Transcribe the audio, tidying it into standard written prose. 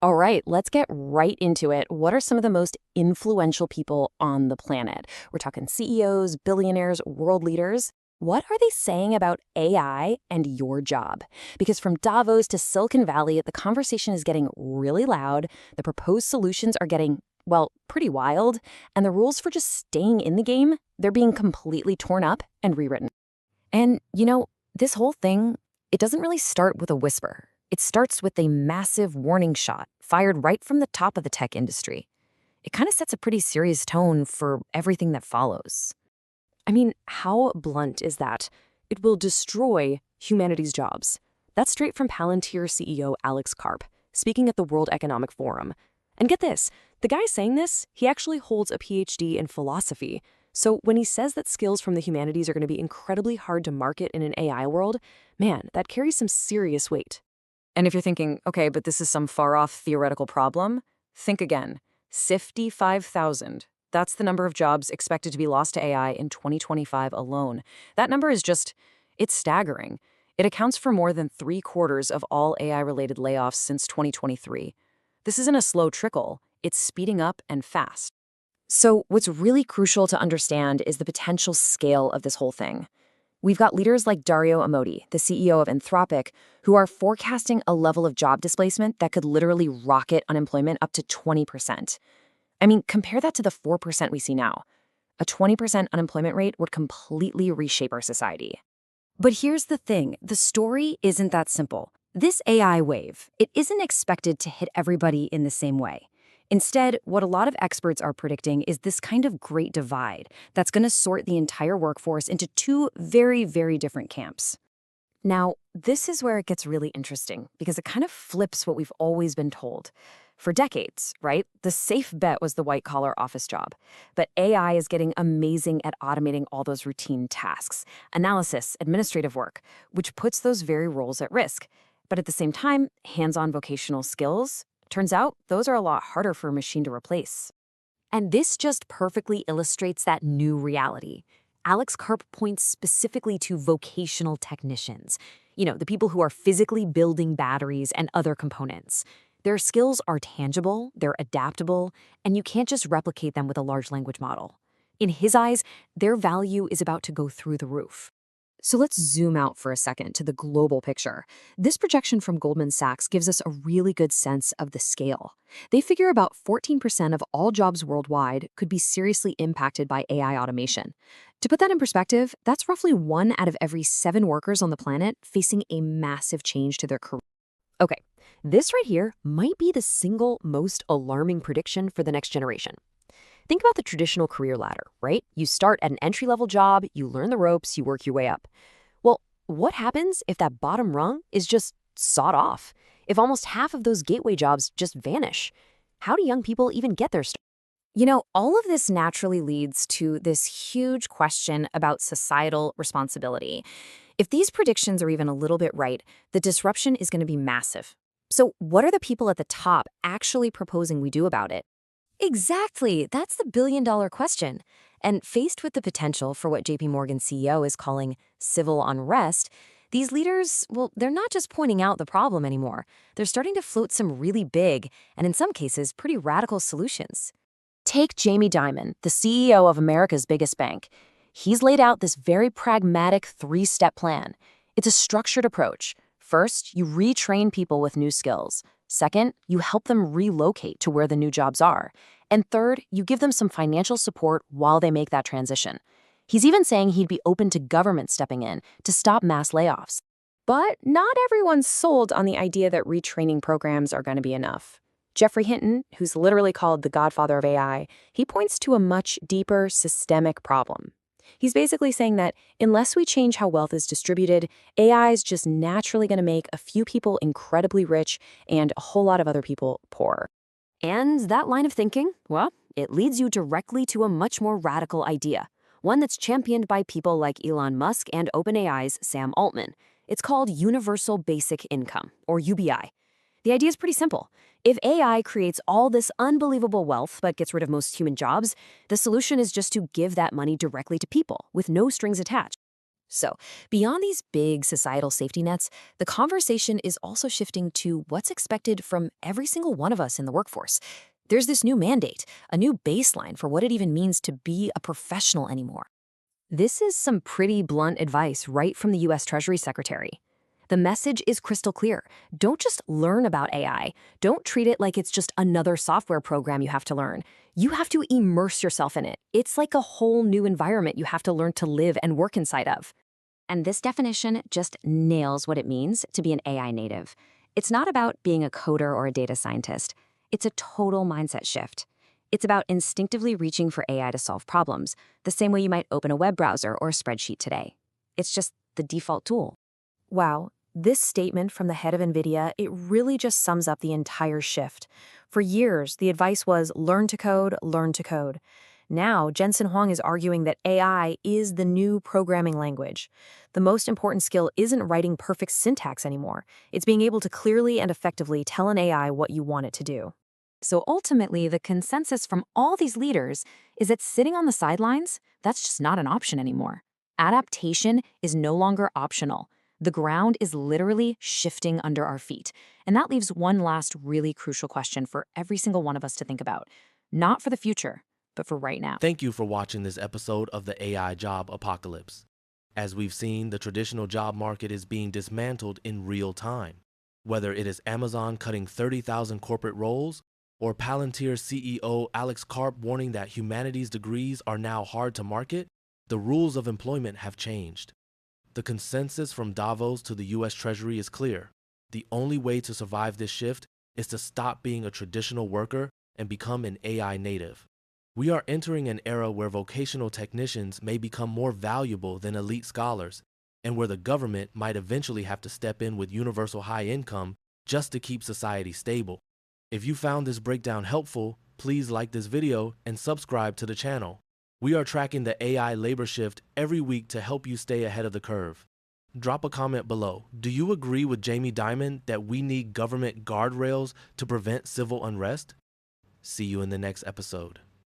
All right, let's get right into it. What are some of the most influential people on the planet? We're talking CEOs, billionaires, world leaders. What are they saying about AI and your job? Because from Davos to Silicon Valley, the conversation is getting really loud. The proposed solutions are getting, well, pretty wild. And the rules for just staying in the game, they're being completely torn up and rewritten. And, this whole thing, it doesn't really start with a whisper. It starts with a massive warning shot fired right from the top of the tech industry. It kind of sets a pretty serious tone for everything that follows. I mean, how blunt is that? It will destroy humanities' jobs. That's straight from Palantir CEO Alex Karp, speaking at the World Economic Forum. And get this, the guy saying this, he actually holds a PhD in philosophy. So when he says that skills from the humanities are going to be incredibly hard to market in an AI world, man, that carries some serious weight. And if you're thinking, okay, but this is some far-off theoretical problem, think again. 55,000. That's the number of jobs expected to be lost to AI in 2025 alone. That number is it's staggering. It accounts for more than 3/4 of all AI-related layoffs since 2023. This isn't a slow trickle. It's speeding up and fast. So what's really crucial to understand is the potential scale of this whole thing. We've got leaders like Dario Amodei, the CEO of Anthropic, who are forecasting a level of job displacement that could literally rocket unemployment up to 20%. I mean, compare that to the 4% we see now. A 20% unemployment rate would completely reshape our society. But here's the thing, the story isn't that simple. This AI wave, it isn't expected to hit everybody in the same way. Instead, what a lot of experts are predicting is this kind of great divide that's going to sort the entire workforce into two very, very different camps. Now, this is where it gets really interesting because it kind of flips what we've always been told. For decades, right, the safe bet was the white-collar office job. But AI is getting amazing at automating all those routine tasks, analysis, administrative work, which puts those very roles at risk. But at the same time, hands-on vocational skills, turns out those are a lot harder for a machine to replace. And this just perfectly illustrates that new reality. Alex Karp points specifically to vocational technicians, the people who are physically building batteries and other components. Their skills are tangible, they're adaptable, and you can't just replicate them with a large language model. In his eyes, their value is about to go through the roof. So let's zoom out for a second to the global picture. This projection from Goldman Sachs gives us a really good sense of the scale. They figure about 14% of all jobs worldwide could be seriously impacted by AI automation. To put that in perspective, that's roughly 1 out of every 7 workers on the planet facing a massive change to their career. Okay, this right here might be the single most alarming prediction for the next generation. Think about the traditional career ladder, right? You start at an entry-level job, you learn the ropes, you work your way up. Well, what happens if that bottom rung is just sawed off? If almost half of those gateway jobs just vanish? How do young people even get their start? All of this naturally leads to this huge question about societal responsibility. If these predictions are even a little bit right, the disruption is going to be massive. So what are the people at the top actually proposing we do about it? Exactly. That's the billion-dollar question. And faced with the potential for what JPMorgan CEO is calling civil unrest, these leaders, well, they're not just pointing out the problem anymore. They're starting to float some really big, and in some cases, pretty radical solutions. Take Jamie Dimon, the CEO of America's biggest bank. He's laid out this very pragmatic 3-step plan. It's a structured approach. First, you retrain people with new skills. Second, you help them relocate to where the new jobs are. And third, you give them some financial support while they make that transition. He's even saying he'd be open to government stepping in to stop mass layoffs. But not everyone's sold on the idea that retraining programs are going to be enough. Geoffrey Hinton, who's literally called the godfather of AI, he points to a much deeper systemic problem. He's basically saying that unless we change how wealth is distributed, AI is just naturally going to make a few people incredibly rich and a whole lot of other people poor. And that line of thinking, well, it leads you directly to a much more radical idea, one that's championed by people like Elon Musk and OpenAI's Sam Altman. It's called Universal Basic Income, or UBI. The idea is pretty simple. If AI creates all this unbelievable wealth but gets rid of most human jobs, the solution is just to give that money directly to people with no strings attached. So, beyond these big societal safety nets, the conversation is also shifting to what's expected from every single one of us in the workforce. There's this new mandate, a new baseline for what it even means to be a professional anymore. This is some pretty blunt advice right from the US Treasury Secretary. The message is crystal clear. Don't just learn about AI. Don't treat it like it's just another software program you have to learn. You have to immerse yourself in it. It's like a whole new environment you have to learn to live and work inside of. And this definition just nails what it means to be an AI native. It's not about being a coder or a data scientist. It's a total mindset shift. It's about instinctively reaching for AI to solve problems, the same way you might open a web browser or a spreadsheet today. It's just the default tool. Wow, this statement from the head of NVIDIA, it really just sums up the entire shift. For years, the advice was learn to code, learn to code. Now, Jensen Huang is arguing that AI is the new programming language. The most important skill isn't writing perfect syntax anymore. It's being able to clearly and effectively tell an AI what you want it to do. So ultimately, the consensus from all these leaders is that sitting on the sidelines, that's just not an option anymore. Adaptation is no longer optional. The ground is literally shifting under our feet. And that leaves one last really crucial question for every single one of us to think about. Not for the future, but for right now. Thank you for watching this episode of the AI Job Apocalypse. As we've seen, the traditional job market is being dismantled in real time. Whether it is Amazon cutting 30,000 corporate roles, or Palantir CEO Alex Karp warning that humanities degrees are now hard to market, the rules of employment have changed. The consensus from Davos to the US Treasury is clear. The only way to survive this shift is to stop being a traditional worker and become an AI native. We are entering an era where vocational technicians may become more valuable than elite scholars, and where the government might eventually have to step in with universal high income just to keep society stable. If you found this breakdown helpful, please like this video and subscribe to the channel. We are tracking the AI labor shift every week to help you stay ahead of the curve. Drop a comment below. Do you agree with Jamie Dimon that we need government guardrails to prevent civil unrest? See you in the next episode.